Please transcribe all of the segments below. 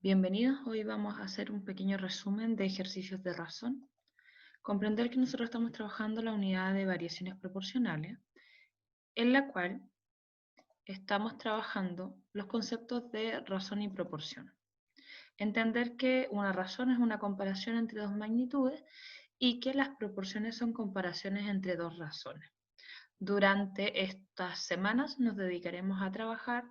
Bienvenidos, hoy vamos a hacer un pequeño resumen de ejercicios de razón. Comprender que nosotros estamos trabajando la unidad de variaciones proporcionales, en la cual estamos trabajando los conceptos de razón y proporción. Entender que una razón es una comparación entre dos magnitudes y que las proporciones son comparaciones entre dos razones. Durante estas semanas nos dedicaremos a trabajar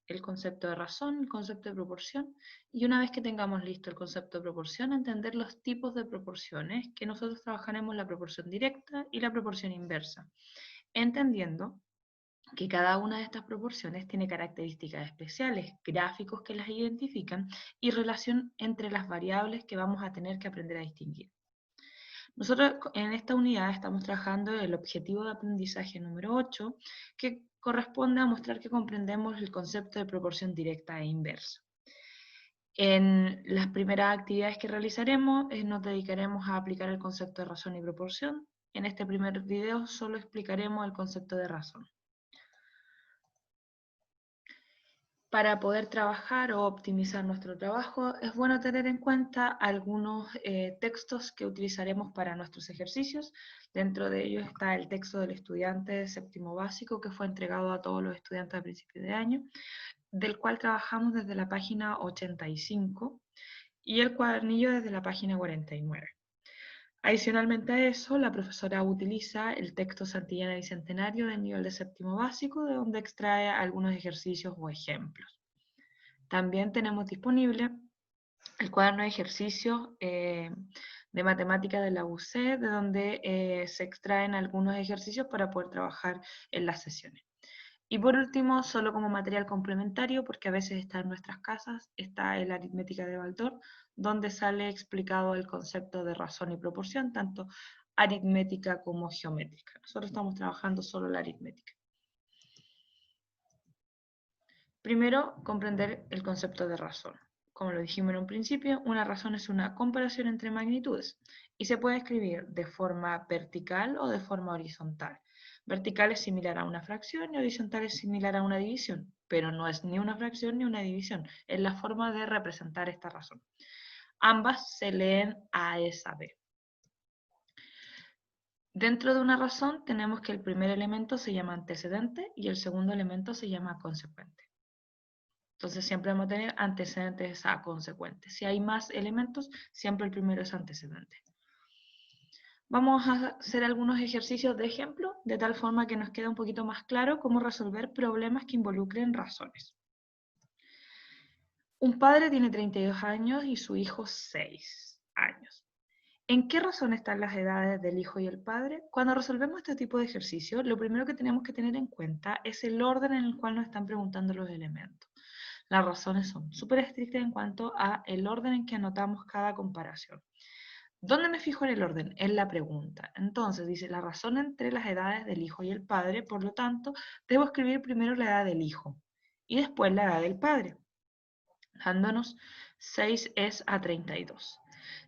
el concepto de razón, el concepto de proporción, y una vez que tengamos listo el concepto de proporción, entender los tipos de proporciones, que nosotros trabajaremos la proporción directa y la proporción inversa, entendiendo que cada una de estas proporciones tiene características especiales, gráficos que las identifican y relación entre las variables que vamos a tener que aprender a distinguir. Nosotros en esta unidad estamos trabajando el objetivo de aprendizaje número 8, que corresponde a mostrar que comprendemos el concepto de proporción directa e inversa. En las primeras actividades que realizaremos, nos dedicaremos a aplicar el concepto de razón y proporción. En este primer video solo explicaremos el concepto de razón. Para poder trabajar o optimizar nuestro trabajo, es bueno tener en cuenta algunos textos que utilizaremos para nuestros ejercicios. Dentro de ellos está el texto del estudiante de séptimo básico que fue entregado a todos los estudiantes a principio de año, del cual trabajamos desde la página 85 y el cuadernillo desde la página 49. Adicionalmente a eso, la profesora utiliza el texto Santillana Bicentenario del nivel de séptimo básico, de donde extrae algunos ejercicios o ejemplos. También tenemos disponible el cuaderno de ejercicios de matemática de la UC, de donde se extraen algunos ejercicios para poder trabajar en las sesiones. Y por último, solo como material complementario, porque a veces está en nuestras casas, está el aritmética de Baldor, donde sale explicado el concepto de razón y proporción, tanto aritmética como geométrica. Nosotros estamos trabajando solo la aritmética. Primero, comprender el concepto de razón. Como lo dijimos en un principio, una razón es una comparación entre magnitudes y se puede escribir de forma vertical o de forma horizontal. Vertical es similar a una fracción y horizontal es similar a una división, pero no es ni una fracción ni una división, es la forma de representar esta razón. Ambas se leen A es a B. Dentro de una razón tenemos que el primer elemento se llama antecedente y el segundo elemento se llama consecuente. Entonces siempre vamos a tener antecedentes a consecuentes. Si hay más elementos, siempre el primero es antecedente. Vamos a hacer algunos ejercicios de ejemplo, de tal forma que nos quede un poquito más claro cómo resolver problemas que involucren razones. Un padre tiene 32 años y su hijo 6 años. ¿En qué razón están las edades del hijo y el padre? Cuando resolvemos este tipo de ejercicios, lo primero que tenemos que tener en cuenta es el orden en el cual nos están preguntando los elementos. Las razones son súper estrictas en cuanto a el orden en que anotamos cada comparación. ¿Dónde me fijo en el orden? En la pregunta. Entonces dice la razón entre las edades del hijo y el padre, por lo tanto, debo escribir primero la edad del hijo y después la edad del padre, dándonos 6 es a 32.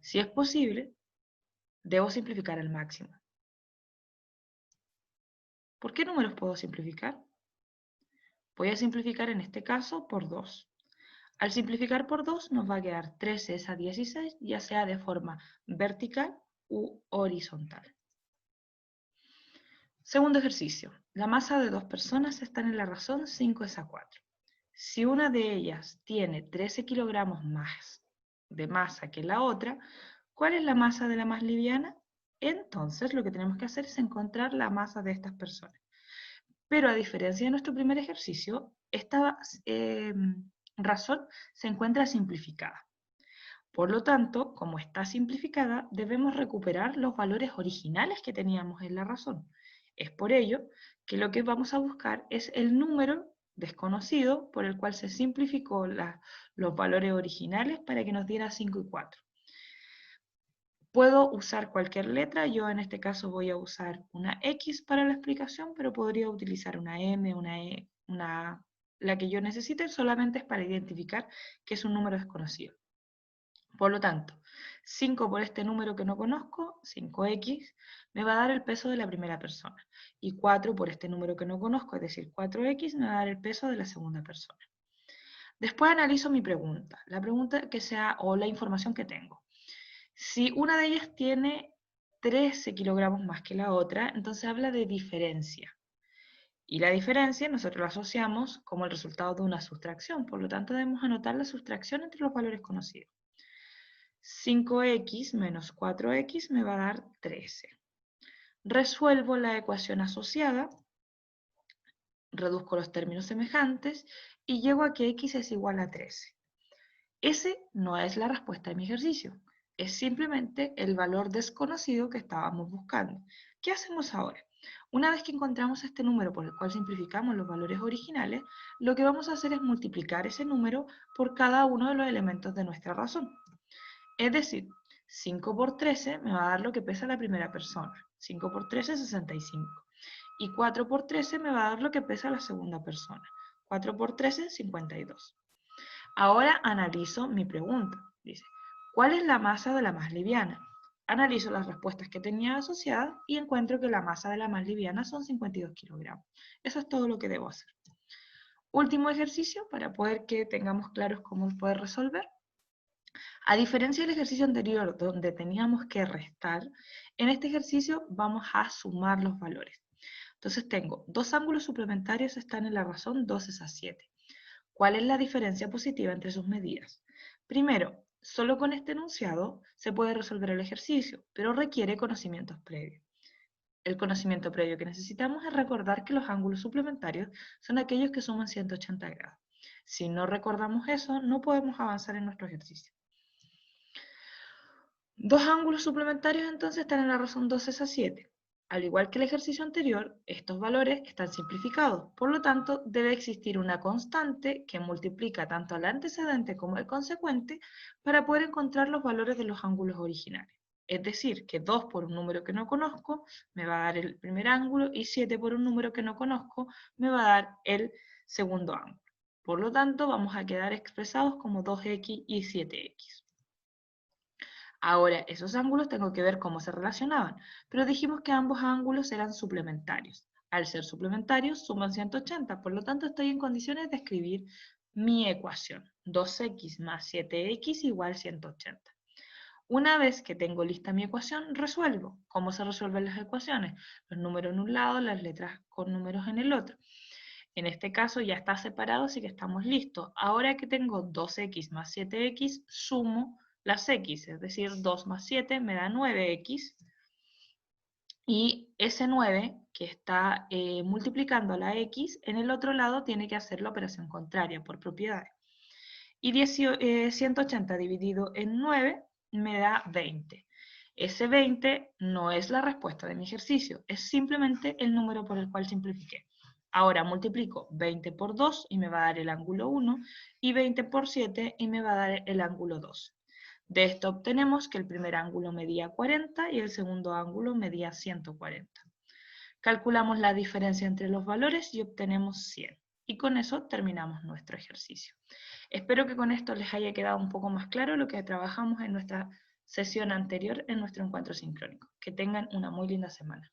Si es posible, debo simplificar al máximo. ¿Por qué números puedo simplificar? Voy a simplificar en este caso por 2. Al simplificar por 2 nos va a quedar 13 es a 16, ya sea de forma vertical u horizontal. Segundo ejercicio. La masa de dos personas está en la razón 5 es a 4. Si una de ellas tiene 13 kilogramos más de masa que la otra, ¿cuál es la masa de la más liviana? Entonces lo que tenemos que hacer es encontrar la masa de estas personas. Pero a diferencia de nuestro primer ejercicio, esta razón se encuentra simplificada. Por lo tanto, como está simplificada, debemos recuperar los valores originales que teníamos en la razón. Es por ello que lo que vamos a buscar es el número desconocido por el cual se simplificó los valores originales para que nos diera 5 y 4. Puedo usar cualquier letra, yo en este caso voy a usar una X para la explicación, pero podría utilizar una M, una E, la que yo necesite, solamente es para identificar que es un número desconocido. Por lo tanto, 5 por este número que no conozco, 5x, me va a dar el peso de la primera persona. Y 4 por este número que no conozco, es decir, 4x, me va a dar el peso de la segunda persona. Después analizo mi pregunta, la pregunta que sea o la información que tengo. Si una de ellas tiene 13 kilogramos más que la otra, entonces habla de diferencia. Y la diferencia nosotros la asociamos como el resultado de una sustracción, por lo tanto debemos anotar la sustracción entre los valores conocidos. 5x menos 4x me va a dar 13. Resuelvo la ecuación asociada, reduzco los términos semejantes y llego a que x es igual a 13. Ese no es la respuesta de mi ejercicio, es simplemente el valor desconocido que estábamos buscando. ¿Qué hacemos ahora? Una vez que encontramos este número por el cual simplificamos los valores originales, lo que vamos a hacer es multiplicar ese número por cada uno de los elementos de nuestra razón. Es decir, 5 por 13 me va a dar lo que pesa la primera persona. 5 por 13 es 65. Y 4 por 13 me va a dar lo que pesa la segunda persona. 4 por 13, 52. Ahora analizo mi pregunta. Dice, ¿cuál es la masa de la más liviana? Analizo las respuestas que tenía asociadas y encuentro que la masa de la más liviana son 52 kilogramos. Eso es todo lo que debo hacer. Último ejercicio para poder que tengamos claros cómo poder resolver. A diferencia del ejercicio anterior donde teníamos que restar, en este ejercicio vamos a sumar los valores. Entonces tengo dos ángulos suplementarios, están en la razón 2 es a 7. ¿Cuál es la diferencia positiva entre sus medidas? Primero, solo con este enunciado se puede resolver el ejercicio, pero requiere conocimientos previos. El conocimiento previo que necesitamos es recordar que los ángulos suplementarios son aquellos que suman 180 grados. Si no recordamos eso, no podemos avanzar en nuestro ejercicio. Dos ángulos suplementarios entonces están en la razón 2 es a 7. Al igual que el ejercicio anterior, estos valores están simplificados, por lo tanto debe existir una constante que multiplica tanto al antecedente como al consecuente para poder encontrar los valores de los ángulos originales. Es decir, que 2 por un número que no conozco me va a dar el primer ángulo y 7 por un número que no conozco me va a dar el segundo ángulo. Por lo tanto, vamos a quedar expresados como 2x y 7x. Ahora, esos ángulos tengo que ver cómo se relacionaban, pero dijimos que ambos ángulos eran suplementarios. Al ser suplementarios, suman 180, por lo tanto estoy en condiciones de escribir mi ecuación. 2x más 7x igual 180. Una vez que tengo lista mi ecuación, resuelvo. ¿Cómo se resuelven las ecuaciones? Los números en un lado, las letras con números en el otro. En este caso ya está separado, así que estamos listos. Ahora que tengo 2x más 7x, sumo las x, es decir, 2 más 7 me da 9x, y ese 9 que está multiplicando a la x, en el otro lado tiene que hacer la operación contraria, por propiedades. Y 180 dividido en 9 me da 20. Ese 20 no es la respuesta de mi ejercicio, es simplemente el número por el cual simplifiqué. Ahora multiplico 20 por 2 y me va a dar el ángulo 1, y 20 por 7 y me va a dar el ángulo 2. De esto obtenemos que el primer ángulo medía 40 y el segundo ángulo medía 140. Calculamos la diferencia entre los valores y obtenemos 100. Y con eso terminamos nuestro ejercicio. Espero que con esto les haya quedado un poco más claro lo que trabajamos en nuestra sesión anterior en nuestro encuentro sincrónico. Que tengan una muy linda semana.